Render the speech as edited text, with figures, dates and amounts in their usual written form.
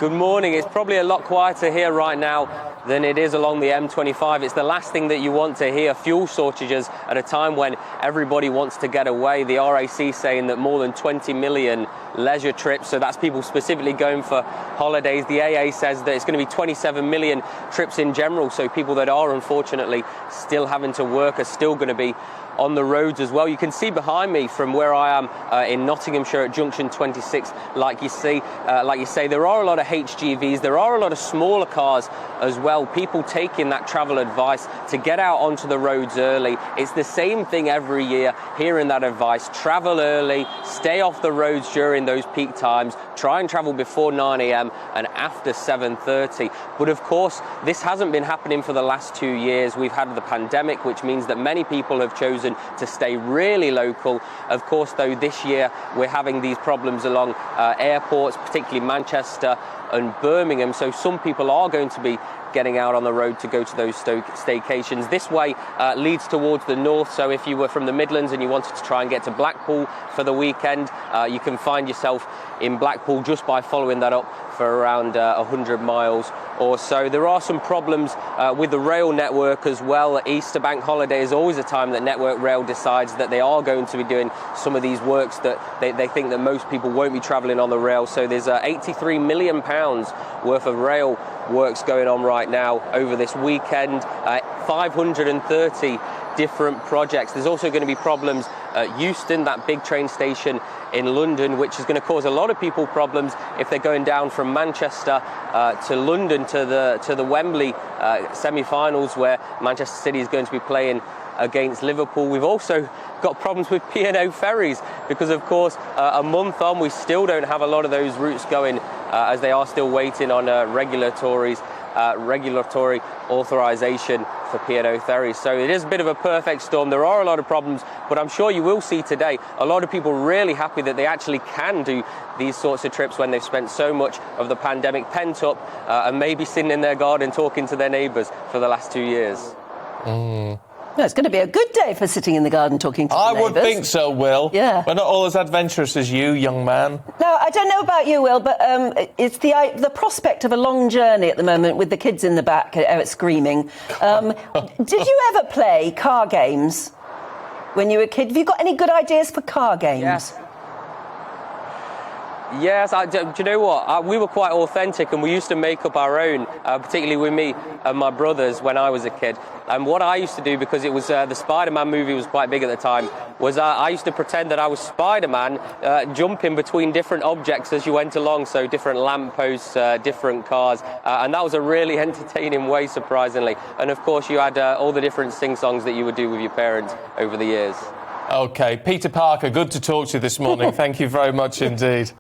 Good morning. It's probably a lot quieter here right now than it is along the M25. It's the last thing that you want to hear, fuel shortages at a time when everybody wants to get away. The RAC saying that more than 20 million leisure trips, so that's people specifically going for holidays. The AA says that it's going to be 27 million trips in general, so people that are unfortunately still having to work are still going to be on the roads as well. You can see behind me from where I am in Nottinghamshire at junction 26, like you say, there are a lot of HGVs, there are a lot of smaller cars as well, people taking that travel advice to get out onto the roads early. It's the same thing every year, hearing that advice: travel early, stay off the roads during those peak times, try and travel before 9 a.m. and after 7:30. But of course, this hasn't been happening for the last 2 years. We've had the pandemic, which means that many people have chosen to stay really local. Of course, though, this year we're having these problems along airports, particularly Manchester and Birmingham, so some people are going to be getting out on the road to go to those staycations. This way leads towards the north, so if you were from the Midlands and you wanted to try and get to Blackpool for the weekend, you can find yourself in Blackpool just by following that up for around 100 miles or so. There are some problems with the rail network as well. Easter bank holiday is always a time that Network Rail decides that they are going to be doing some of these works that they think that most people won't be travelling on the rail. So there's £83 million worth of rail works going on right now over this weekend, 530 different projects. There's also going to be problems at Euston, that big train station in London, which is going to cause a lot of people problems if they're going down from Manchester to London to the Wembley semi-finals, where Manchester City is going to be playing against Liverpool. We've also got problems with P&O ferries because, of course, a month on, we still don't have a lot of those routes going as they are still waiting on regulatory authorization for P&O ferries. So it is a bit of a perfect storm. There are a lot of problems, but I'm sure you will see today a lot of people really happy that they actually can do these sorts of trips when they've spent so much of the pandemic pent up and maybe sitting in their garden talking to their neighbours for the last 2 years. No, it's going to be a good day for sitting in the garden talking to the neighbours. I would think so, Will. Yeah. We're not all as adventurous as you, young man. No, I don't know about you, Will, but it's the prospect of a long journey at the moment with the kids in the back screaming. Did you ever play car games when you were a kid? Have you got any good ideas for car games? Yes, do you know what? We were quite authentic and we used to make up our own, particularly with me and my brothers when I was a kid. And what I used to do, because it was the Spider-Man movie was quite big at the time, was I used to pretend that I was Spider-Man, jumping between different objects as you went along, so different lampposts, different cars, and that was a really entertaining way, surprisingly. And of course, you had all the different sing-songs that you would do with your parents over the years. OK, Peter Parker, good to talk to you this morning. Thank you very much indeed.